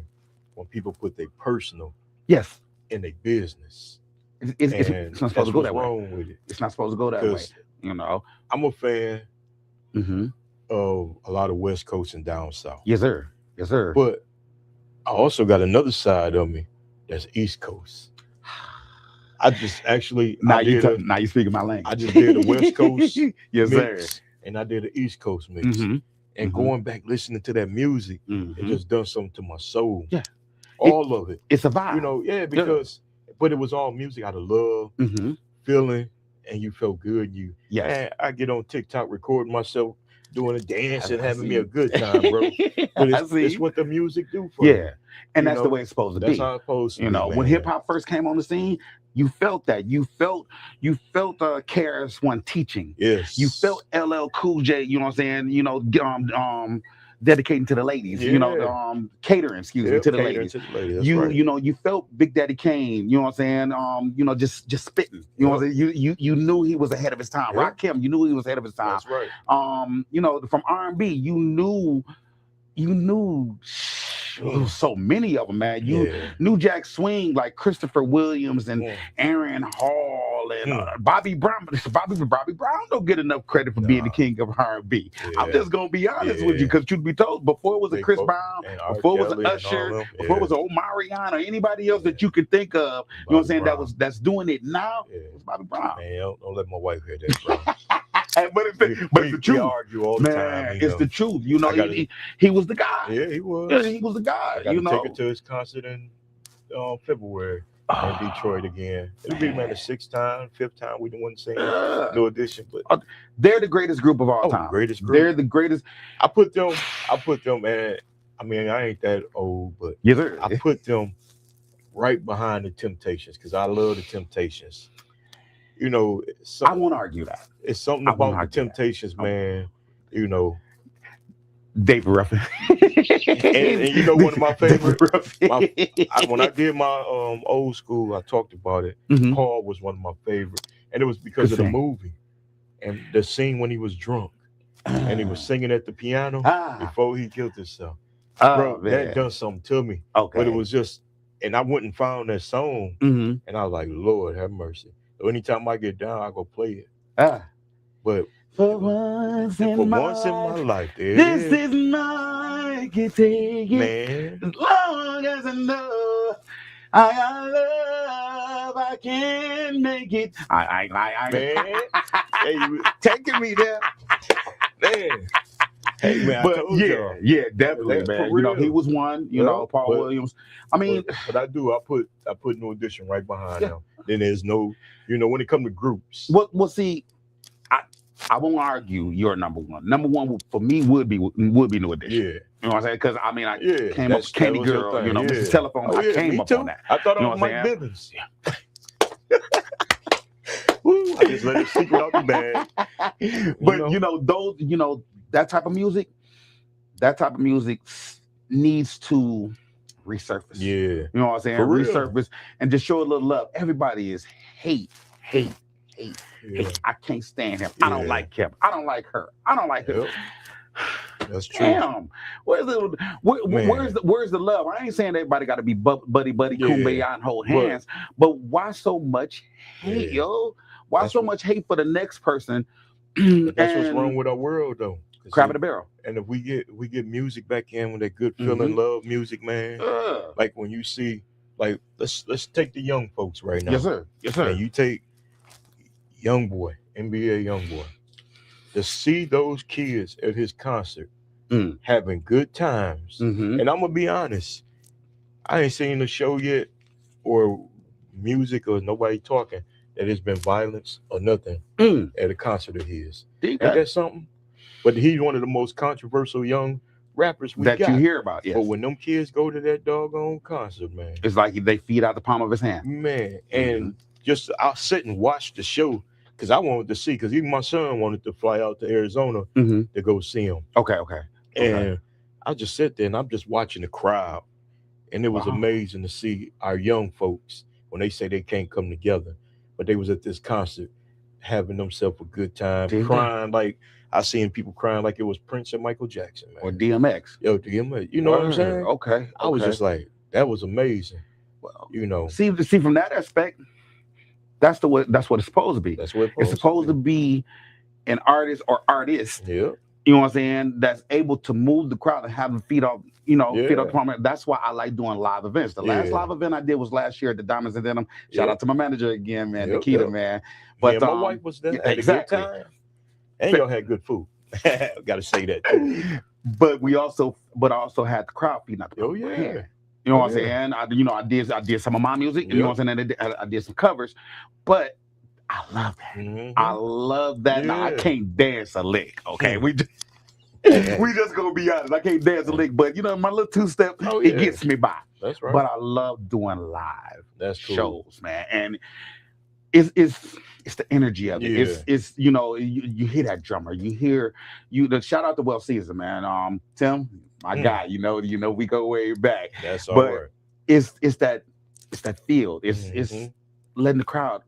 when people put their personal in their business. It's not supposed to go that way. Wrong with it? It's not supposed to go that way. You know, I'm a fan of a lot of West Coast and down south. Yes, sir. Yes, sir. But I also got another side of me that's East Coast. I just actually now you speaking my language. I just did a West Coast yes, mix, sir. and I did an East Coast mix. And going back listening to that music, it just done something to my soul. Yeah, all of it. It's a vibe. You know, because but it was all music out of love, feeling, and you felt good. Man, I get on TikTok recording myself doing a dance and having me a good time, bro. But it's what the music do for me. And that's the way it's supposed to be. That's how it's supposed to be. You know, when hip hop first came on the scene, you felt that. You felt KRS-One teaching. Yes. You felt LL Cool J, you know what I'm saying? You know, dedicating to the ladies, you know, catering, to the ladies. You know, you felt Big Daddy Kane, you know what I'm saying? You know, just spitting. You know what I'm saying? You knew he was ahead of his time. Rakim, you knew he was ahead of his time. That's right. You know, from R&B, you knew so many of them, man. You knew Jack Swing, like Christopher Williams and Aaron Hall and Bobby Brown. Bobby Brown don't get enough credit for being the king of R&B. I'm just gonna be honest with you, because truth be told, before it was a Chris Brown, before it was an Usher, before it was an Omarion or anybody else that you could think of, you know what I'm saying, that's doing it now, it's Bobby Brown. Man, don't let my wife hear that, bro. But it's the truth. We argue all the time. It's the truth. You know, he was the guy. Yeah, he was. Yeah, he was the guy. I got to take it to his concert in February in Detroit again. It'll be the 6th time, 5th time we didn't want to sing no audition, but they're the greatest group of all time. Greatest group. They're the greatest. I put them, man. I mean, I ain't that old, but I put them right behind the Temptations, because I love the Temptations. You know, I won't argue that. It's something about the Temptations, man. You know, David Ruffin. and you know one of my favorite. When I did my old school, I talked about it. Mhm. Paul was one of my favorite, and it was because of the movie and the scene when he was drunk and he was singing at the piano before he killed himself. Bro, that done something to me. Okay, but it was just, and I went and found that song, and I was like, Lord have mercy. So anytime I get down, I go play it. But for once in my life, this is my can take it, man. As long as I know I got love, I can make it. Man, hey, you taking me there, man. Hey man, but yeah, definitely, man. You know, he was one. You know, Paul Williams. I mean, but I put no addition right behind him. Then there's no, you know, when it comes to groups. Well, see, I won't argue you're number one. Number one for me would be New Edition. Yeah. You know what I'm saying? Because I mean, I came up with Candy Girl, you know, Mrs. Telephone. I came up on that. I thought it was Mike Bivens. Woo, I just let it secret out the bag. But you know, that type of music needs to resurface. Yeah. You know what I'm saying? Resurface and just show a little love. Everybody is hate. Yeah. I can't stand him. I don't like him. I don't like her. I don't like her. That's true. Damn. Where's the love? I ain't saying everybody got to be buddy, kumbaya, and hold hands. But why so much hate, yo? Why so much hate for the next person? That's what's wrong with our world, though. Crab in the barrel. And if we get music back in with that good feeling, love music, man. Like when you see, like let's take the young folks right now. Yes, sir. Yes, sir. And you take Young Boy, NBA Young Boy, to see those kids at his concert having good times. And I'm gonna be honest, I ain't seen the show yet or music or nobody talking that it's been violence or nothing at a concert of his. Ain't that something? But he's one of the most controversial young rappers we got. You hear about. Yes. But when them kids go to that doggone concert, man, it's like they feed out the palm of his hand. Man, and just I'll sit and watch the show because I wanted to see, because even my son wanted to fly out to Arizona to go see him. Okay. And I just sit there and I'm just watching the crowd. And it was amazing to see our young folks when they say they can't come together, but they was at this concert having themselves a good time, crying like I seen people crying like it was Prince and Michael Jackson, man. Or DMX. Yo, DMX. You know what I'm saying? Okay. I was just like, that was amazing. Well, you know. See from that aspect, that's what it's supposed to be. That's what it's supposed to be an artist or artist. Yeah. You know what I'm saying? That's able to move the crowd and have them feed off, feed off the moment. That's why I like doing live events. The last live event I did was last year at the Diamonds and Denim. Shout out to my manager again, man, Nikita, man. But my wife was there. Exactly. Had a good time. And y'all had good food. Got to say that too. But I also had the crowd feeding out the crowd. You know what I'm saying? I did some of my music. You know what I'm saying? I did some covers, but I love that. I love that. Now, I can't dance a lick. Okay, we just gonna be honest. I can't dance a lick, but my little two-step, it gets me by. That's right. But I love doing live shows, man, and it's the energy of it. It's you hear that drummer, you hear the shout out to Well Seasoned, man. Tim, my guy, we go way back. That's all right. It's that feel. It's letting the crowd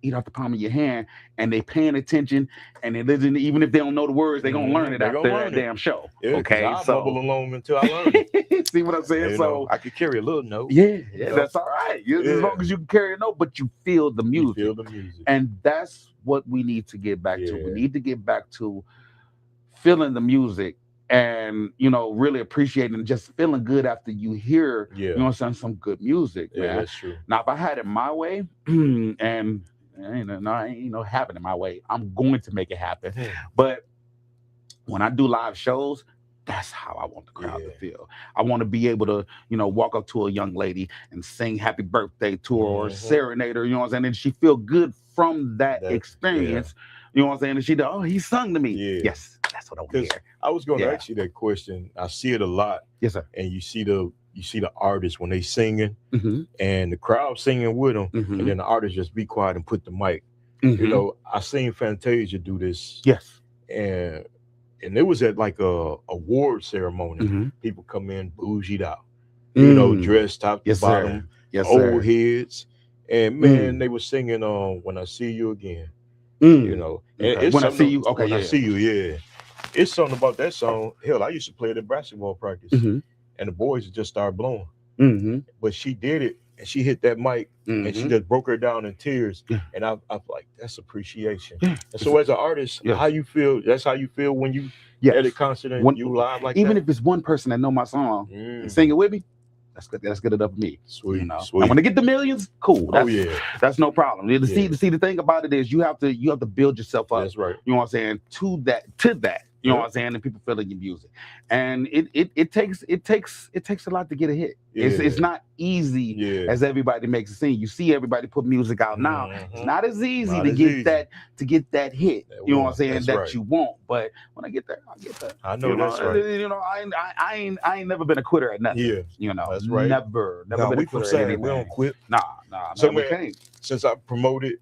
eat off the palm of your hand, and they paying attention, and they listen. Even if they don't know the words, they gonna learn it after that damn show. Yeah, okay, I bubble along until I learn it. See what I'm saying? So I could carry a little note. Yeah, that's all right. As long as you can carry a note, but you feel the music. And that's what we need to get back to. We need to get back to feeling the music and really appreciating and just feeling good after you hear some good music. Yeah, man. That's true. Now, if I had it my way, and ain't happening my way, I'm going to make it happen. But when I do live shows, that's how I want the crowd to feel. I want to be able to, walk up to a young lady and sing happy birthday to her or serenade her, you know what I'm saying? And she feel good from that experience. You know what I'm saying? And she he sung to me. Yeah. Yes, that's what I want to hear. I was going to ask you that question. I see it a lot. Yes, sir. And you see the artist when they singing and the crowd singing with them, and then the artist just be quiet and put the mic. I seen Fantasia do this. Yes. And and it was at like a award ceremony. Mhm. People come in bougieed out, you know, dressed top to Yes, bottom, sir. Yes, old sir. heads, and man, they were singing "When I See You Again." You know, and Okay. it's When I something. see you, okay, When I yeah. see you, yeah, it's something about that song. Hell, I used to play it at basketball practice, Mhm. and the boys would just start blowing. Mhm. But she did it, and she hit that mic, and she Mhm. just broke her down in tears. Yeah. And I'm like, that's appreciation. Yeah. And so, as an artist, Yes. how you feel? That's how you feel when you Yes. at a concert and When, you live like even that. if it's one person that know my song and sing it with me, that's good. That's good enough for me. Sweet, You know? sweet. And when I get the millions, cool. That's, Oh yeah, that's no problem. Yeah. See, the thing about it is you have to build yourself up. that's right. You know what I'm saying? To that. You know what I'm saying? And people feeling your music. And it takes a lot to get a hit. It's Yeah. not easy Yeah. as everybody makes it seem. You see everybody put music out now. It's not as easy Not to as get easy. that hit. That You know what I'm one. saying? That's That right. you want. But when I get there, I'll get there. I know You that's know, right. You know, I ain't never been a quitter at nothing. Yeah, You know, that's right. Never Nah, been we a from quitter at Sad. We anything. don't quit. Nah, So, we man, can't. Since I promoted,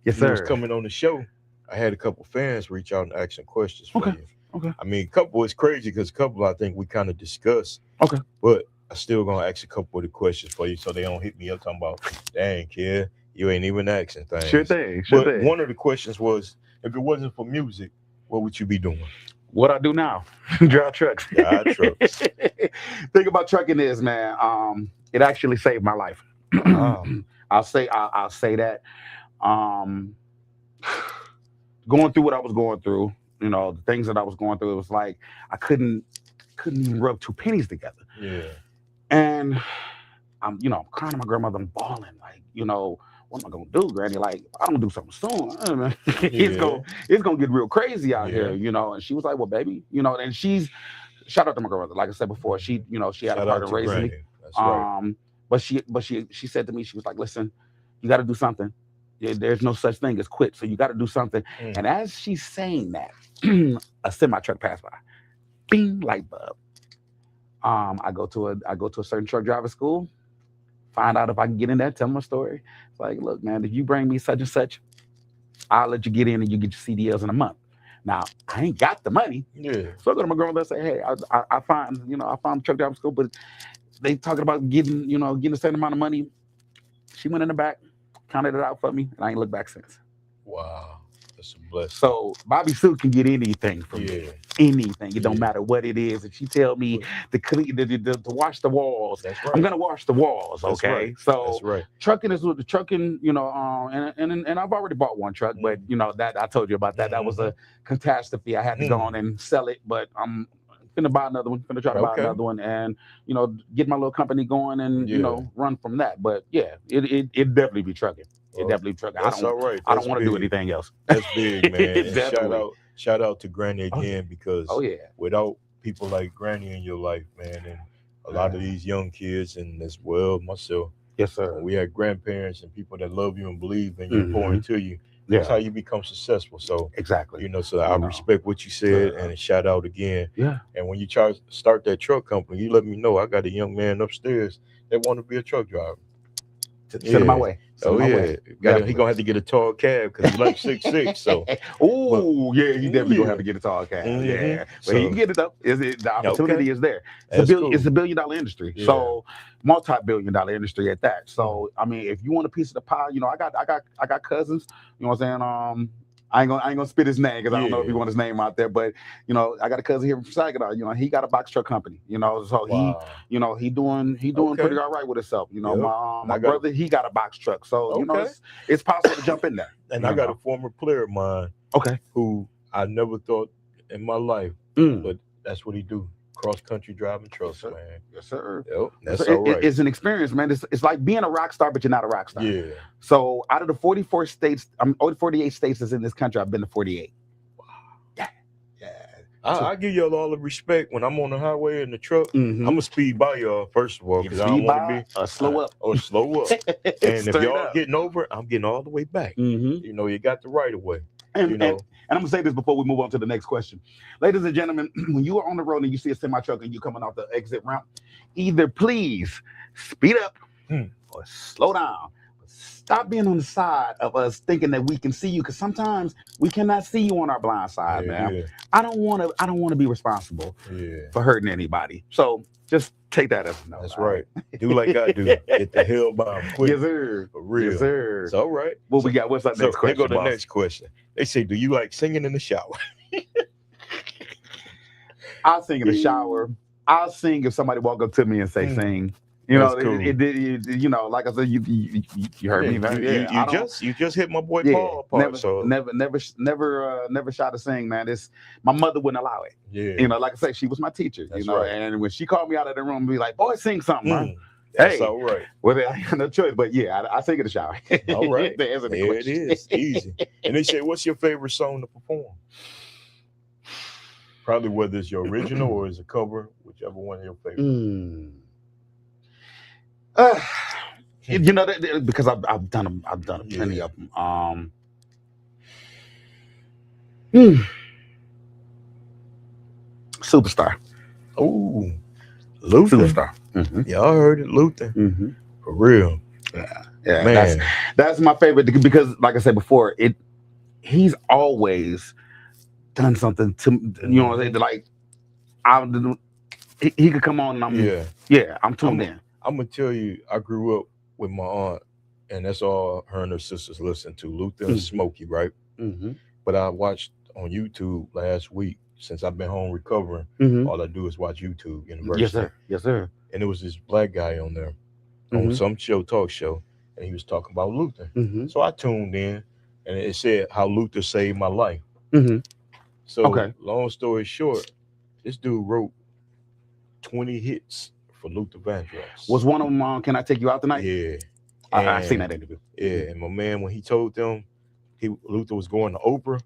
Yes, you was sir. coming on the show, I had a couple fans reach out and ask some questions for Okay. you. Okay. I mean, a couple is crazy because a couple I think we kind of discussed. Okay. But I still gonna ask a couple of the questions for you so they don't hit me up talking about, dang, kid, you ain't even asking things. Sure thing. But one of the questions was, if it wasn't for music, what would you be doing? What I do now, drive trucks. Drive trucks. Thing about trucking is, man, it actually saved my life. Wow. I'll say that. Going through what I was going through, you know, the things that I was going through, it was like I couldn't even rub two pennies together. Yeah. And I'm crying to my grandmother, I'm bawling, like, you know, what am I gonna do, Granny? Like, I don't do something soon. It's gonna get real crazy out here, you know. And she was like, well, baby, you know, and shout out to my grandmother. Like I said before, she had a part in raising me. That's right. But she said to me, she was like, listen, you gotta do something. There's no such thing as quit. So you got to do something. And as she's saying that, a semi truck passed by. Bing, light bulb. I go to a certain truck driver school, find out if I can get in there, tell my story. It's like, look, man, if you bring me such and such, I'll let you get in and you get your CDLs in a month. Now, I ain't got the money. Yeah. So I go to my grandmother and say, hey, I found the truck driver school, but they talking about getting a certain amount of money. She went in the back, counted it out for me, and I ain't looked back since. Wow, that's a blessing. So Bobby Sue can get anything from me, anything. It don't matter what it is. If she tell me to wash the walls, that's right. I'm gonna wash the walls. That's okay, right. so that's right. Trucking is with the trucking, you know, and I've already bought one truck, but you know that I told you about that. That was a catastrophe. I had to go on and sell it, but I'm finna buy another one. Finna try to buy another one, and you know, get my little company going, and you know, run from that. But yeah, it definitely be trucking. It definitely be trucking. That's all right. I don't want to do anything else. That's big, man. Shout out to Granny again, because without people like Granny in your life, man, and a lot of these young kids, and as well myself. Yes, sir. We had grandparents and people that love you and believe in you and pour into you. That's how you become successful. So exactly, you know, so I respect what you said, and shout out again. Yeah. And when you try to start that truck company, you let me know. I got a young man upstairs that want to be a truck driver. Send him my way. He gonna have to get a tall cab because he's like 6'6". So he definitely gonna have to get a tall cab. Yeah, but he can get it though. The opportunity is there? It's a $1 billion industry. So multi-billion-dollar industry at that. So I mean, if you want a piece of the pie, you know, I got cousins. You know what I'm saying? I ain't gonna spit his name because I don't know if he want his name out there, but you know, I got a cousin here from Saginaw. You know, he got a box truck company. You know, so he doing pretty all right with himself. You know, my brother, he got a box truck, so you know, it's possible to jump in there. And I got a former player of mine, who I never thought in my life, but that's what he do. Cross country driving trucks, man. Yes, sir. Yep, that's all right. It's an experience, man. It's like being a rock star, but you're not a rock star. Yeah. So out of the 48 states that's in this country, I've been to 48. Wow. Yeah. I give y'all all the respect when I'm on the highway in the truck. I'm gonna speed by y'all first of all because I don't want to be slow up. Slow up. And if y'all getting over, I'm getting all the way back. You know, you got the right of way. And I'm gonna say this before we move on to the next question. Ladies and gentlemen, when you are on the road and you see a semi-truck and you coming off the exit ramp, either please speed up or slow down. stop being on the side of us thinking that we can see you, because sometimes we cannot see you on our blind side, man. Yeah. I don't want to be responsible for hurting anybody. So just take that as a no. That's right. Do like I do. Get the hell by them quick. Yes, sir. For real. Yes, sir. It's all right. What we got? What's our next question? Here go the next question. They say, do you like singing in the shower? I'll sing in the shower. I'll sing if somebody walk up to me and say sing. You know, cool. You know, like I said, you heard me. Man. You just hit my boy Paul apart. Never shot to sing, man. My mother wouldn't allow it. Yeah. You know, like I say, she was my teacher. That's you know, right. and when she called me out of the room, be like, "Boy, sing something." Right? That's all right. Well, I had no choice, but yeah, I sing in the shower. All right. There it is easy. And they say, "What's your favorite song to perform?" Probably whether it's your original or it's a cover, whichever one is your favorite. You know, because I've done plenty of them. Superstar. Oh, Luther. Superstar. Y'all heard it, Luther. For real. Yeah, man. That's my favorite because, like I said before, he's always done something to you know like he could come on and I'm tuned in. I'm gonna tell you, I grew up with my aunt, and that's all her and her sisters listened to, Luther and Smokey, right? But I watched on YouTube last week, since I've been home recovering. All I do is watch YouTube University. Yes, sir. And there was this black guy on there on some talk show, and he was talking about Luther. So I tuned in, and it said how Luther saved my life. So long story short, this dude wrote 20 hits for Luther Vandross. Was one of them Can I Take You Out Tonight? Yeah. I seen that interview. Yeah, and my man, when he told them Luther was going to Oprah,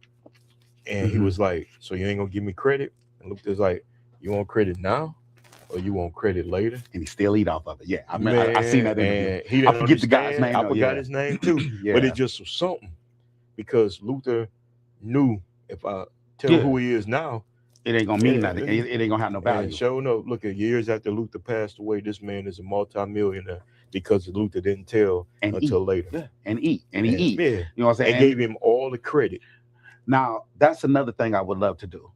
and he was like, "So you ain't gonna give me credit?" And Luther's like, "You want credit now, or you want credit later?" And he still eat off of it. Yeah, I seen that interview. I forget the guy's name. I forgot his name too. But it just was something, because Luther knew if I tell who he is now, it ain't gonna mean nothing. It ain't gonna have no value. And sure enough, look at years after Luther passed away, this man is a multi-millionaire because Luther didn't tell until later. Yeah, and eat. Yeah. You know what I'm saying? And gave him all the credit. Now, that's another thing I would love to do.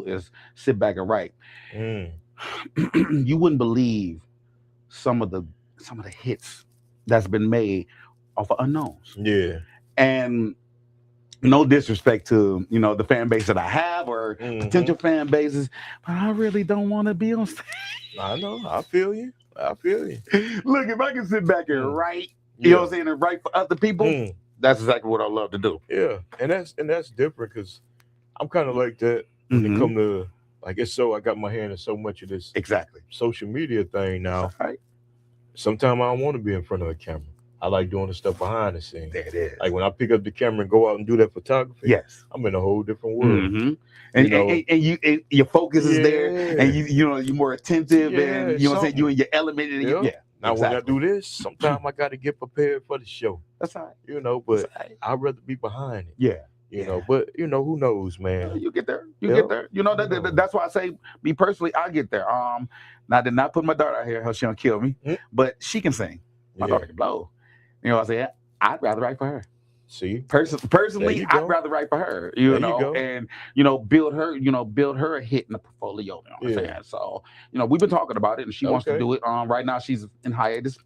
Is sit back and write. You wouldn't believe some of the hits that's been made off of unknowns. Yeah. And no disrespect to, you know, the fan base that I have or potential fan bases, but I really don't want to be on stage. I know. I feel you. Look, if I can sit back and write, you know what I'm saying, and write for other people, that's exactly what I love to do. Yeah. And that's different, because I'm kind of like that when it come to, I guess so, I got my hand in so much of this social media thing now. Right. Sometimes I don't want to be in front of a camera. I like doing the stuff behind the scenes. There it is. Like when I pick up the camera and go out and do that photography, I'm in a whole different world. And your focus is there, and you're more attentive, and you know what I'm saying, you in your element. And now when I do this, sometimes I got to get prepared for the show. That's all right. You know, but I'd rather be behind it. Yeah. You know, but you know, who knows, man? You get there. Get there. You know, that's why I say, me personally, I get there. Now, I did not put my daughter out here, she don't kill me, but she can sing. My daughter can blow. You know what I'm saying? I'd rather write for her. See, personally, I'd rather write for her. You know, and build her a hit in the portfolio. You know what I'm saying? So, we've been talking about it, and she wants to do it. Right now, she's in hiatus.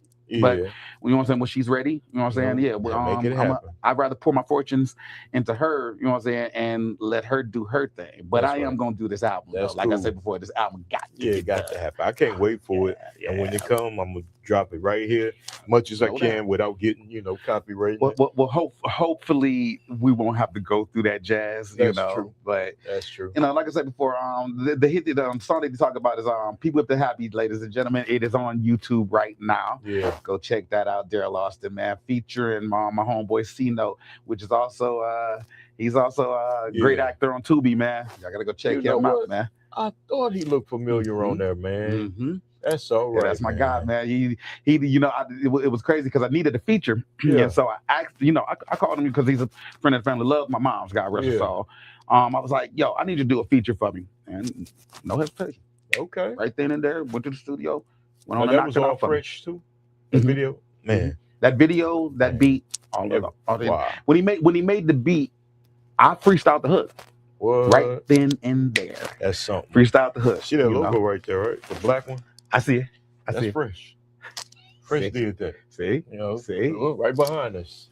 But you know what I'm saying, when she's ready, you know what I'm saying? Make it happen. I'd rather pour my fortunes into her, you know what I'm saying, and let her do her thing. But I am gonna do this album. Like I said before, this album got to happen. I can't wait for it. And when it come, I'm gonna drop it right here, much as I can, without getting, copyright. Well, hopefully we won't have to go through that jazz. That's true. But that's true. Like I said before, the hit that song that you talk about is "People If They're Happy," ladies and gentlemen. It is on YouTube right now. Yeah. Go check that out, Darrell, Alston, man, featuring my homeboy C-Note, which is also he's also a great actor on Tubi, man. Y'all gotta go check him out, man. I thought he looked familiar on there, man. That's all right. That's my guy, man. He it was crazy because I needed a feature, and so I asked, I called him because he's a friend of the family. Loves my mom's, God rest her soul. I was like, yo, I need you to do a feature for me, and no hesitation. Okay. Right then and there, went to the studio. That was all fresh too. The video. Man, that video, that beat, all wow. When he made the beat, I freestyled the hook. What? Right then and there. That's something. Freestyled the hook. See that logo right there, right? The black one. I see it. That's fresh. Fresh did that. See? You know, see? Look right behind us.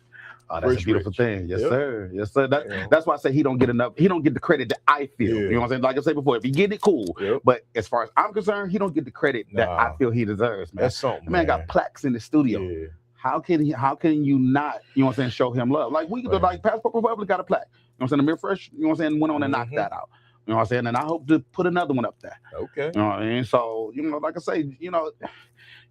Oh, that's a beautiful thing. Yes, yep. sir. Yes, sir. That's why I say he don't get enough. He don't get the credit that I feel. You know what I'm saying? Like I said before, if he get it, cool. Yep. But as far as I'm concerned, he don't get the credit that I feel he deserves, man. That's something. Man got plaques in the studio. Yeah. How can you not, you know what I'm saying, show him love? Like like Passport Republic got a plaque. You know what I'm saying? The Mirror Fresh, you know what I'm saying, went on and knocked that out. You know what I'm saying? And I hope to put another one up there. Okay. You know what I mean? So, you know, like I say, you know,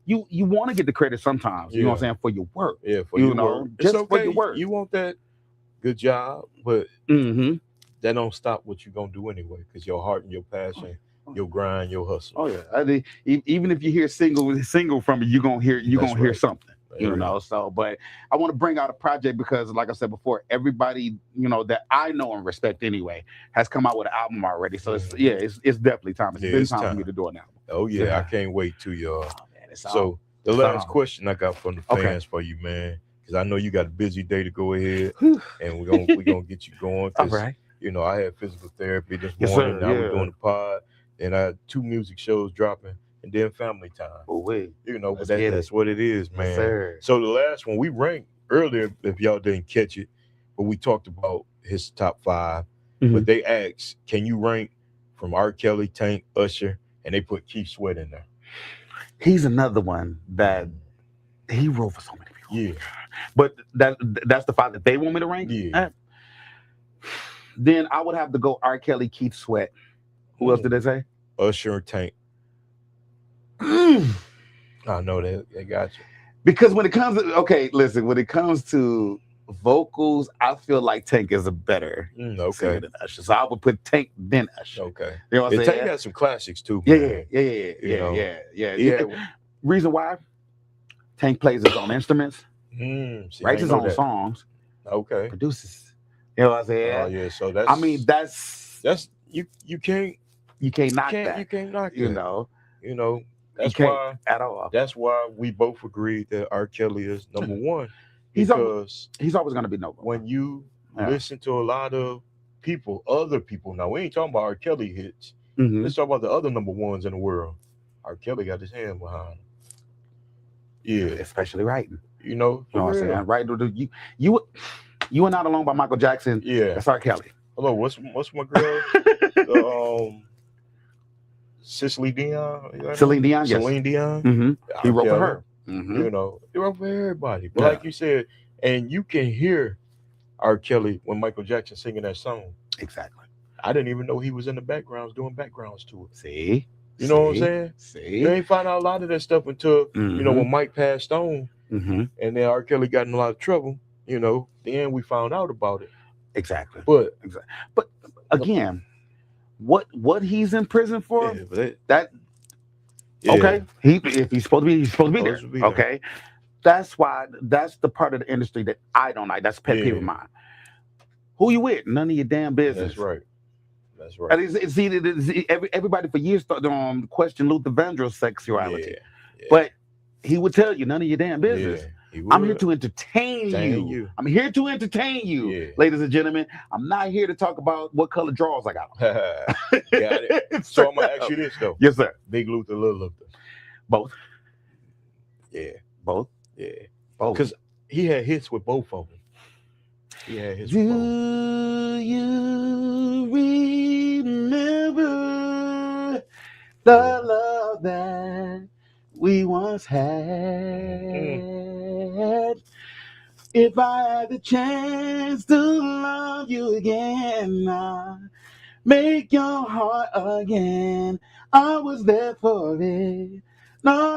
you want to get the credit sometimes, you know what I'm saying, for your work. Yeah, for your work. Just it's okay. for your work. You want that good job, but that don't stop what you're gonna do anyway, because your heart and your passion, your grind, your hustle. Oh yeah. Even if you hear single from it, you're gonna hear something. You know, so but I want to bring out a project because, like I said before, everybody, you know, that I know and respect anyway has come out with an album already. So it's definitely time. It's been time for me to do an album. Oh yeah, I can't wait to y'all. So the last question I got from the fans for you, man, because I know you got a busy day to go ahead, and we're gonna get you going. All right. You know, I had physical therapy this morning. Now we're doing the pod, and I had 2 music shows dropping, and then family time. Oh wait, you know, but that's what it is, man. Yes, sir. So the last one we ranked earlier, if y'all didn't catch it, but we talked about his top 5. But they asked, can you rank from R. Kelly, Tank, Usher, and they put Keith Sweat in there. He's another one that he wrote for so many people. Yeah. But that's the 5 that they want me to rank? Yeah. Then I would have to go R. Kelly, Keith Sweat. Who else did they say? Usher and Tank. I know that they got you. Because when it comes to when it comes to vocals, I feel like Tank is a better singer than Usher. So I would put Tank then Usher. Okay. You know what I'm saying? Tank got some classics too. Yeah. Reason why? Tank plays his own instruments, writes his own songs. Okay. Produces. You know what I'm saying? Oh yeah. So that's. I mean, that's you can't knock that. You can't knock you that. know. You know. That's why at all. That's why we both agreed that R. Kelly is number 1. He's always going to be number 1. When you listen to a lot of other people, now we ain't talking about R. Kelly hits. Let's talk about the other number 1s in the world. R. Kelly got his hand behind him. Yeah, especially writing. You know what I'm saying? Right? You are Not Alone by Michael Jackson. Yeah, that's R. Kelly. Hello, what's my girl? Celine Dion. Celine Dion. Celine Dion. He wrote for her. You know, he wrote for everybody. But like you said, and you can hear R. Kelly when Michael Jackson singing that song. Exactly. I didn't even know he was in the backgrounds doing backgrounds to it. See? You know what I'm saying? See? You ain't find out a lot of that stuff until, you know, when Mike passed on and then R. Kelly got in a lot of trouble, you know, then we found out about it. Exactly. But again, what he's in prison for, okay. If he's supposed to be, he's supposed to be there. Okay. That's the part of the industry that I don't like. That's a pet peeve of mine. Who you with? None of your damn business. That's right. That's right. And everybody for years thought questioned Luther Vandross' sexuality. But he would tell you, none of your damn business. I'm here to entertain you. I'm here to entertain you, ladies and gentlemen. I'm not here to talk about what color drawers I got on. Got it. So I'm going to ask you this, though. Yes, sir. Big Luther, Little Luther. Both. Yeah. Both? Yeah. Both. Because he had hits with both of them. He had hits with both. Do you remember the love that we once had? If I had the chance to love you again, I'd make your heart again. I was there for it. No.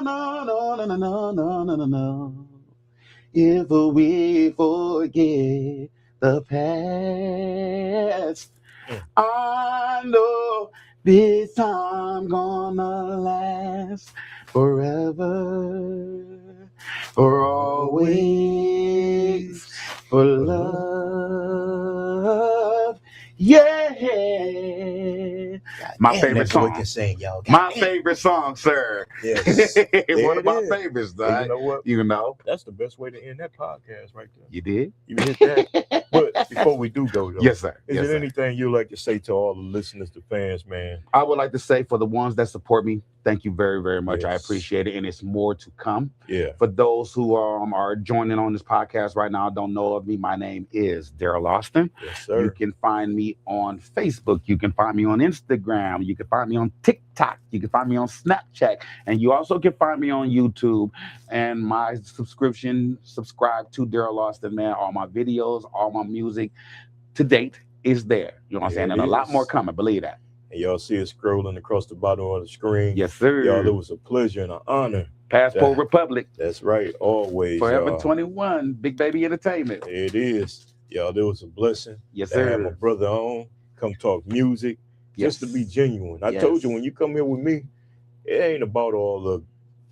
If we forget the past, I know this time gonna last forever, for always, for love. Yeah. My favorite song. Can sing, y'all. My favorite song, sir. Yes. One of my favorites, though. You know what? You know. That's the best way to end that podcast right there. You did? You hit that. But before we do go, though, yes, sir. Is there anything you'd like to say to all the listeners, the fans, man? I would like to say for the ones that support me, thank you very, very much. Yes. I appreciate it. And it's more to come. Yeah. For those who are joining on this podcast right now, don't know of me, my name is Darrell Alston. Yes, sir. You can find me on Facebook. You can find me on Instagram. You can find me on TikTok. You can find me on Snapchat. And you also can find me on YouTube. And my subscribe to Darrell Alston, man. All my videos, all my music to date is there. You know what I'm saying? And a lot more coming, believe that. And y'all see it scrolling across the bottom of the screen. Yes, sir. Y'all, it was a pleasure and an honor. Passport Republic. That's right. Always. Forever y'all. 21. Big Baby Entertainment. It is. Y'all, there was a blessing. Yes, to sir. have my brother on. Come talk music. Just to be genuine. I told you, when you come here with me, it ain't about all the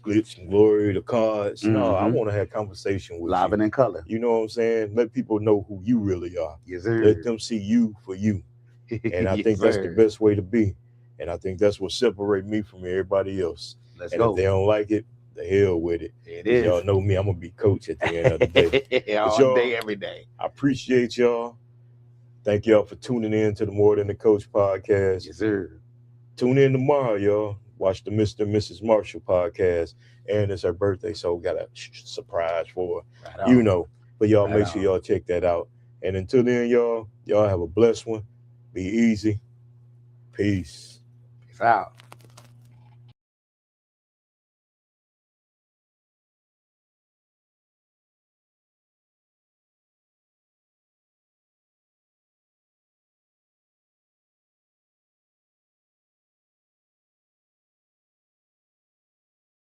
glitz and glory, the cards. No, I want to have conversation with Live you. and in color. You know what I'm saying? Let people know who you really are. Yes, sir. Let them see you for you. And I think that's the best way to be. And I think that's what separates me from everybody else. Let's and go. If they don't like it, the hell with it. It is. Y'all know me. I'm going to be coach at the end of the day. All day, every day. I appreciate y'all. Thank y'all for tuning in to the More Than the Coach podcast. Yes, sir. Tune in tomorrow, y'all. Watch the Mr. and Mrs. Marshall podcast. And it's her birthday, so we got a surprise for her. Right you know. But y'all Right make sure y'all check that out. And until then, y'all have a blessed one. Be easy. Peace. Peace out.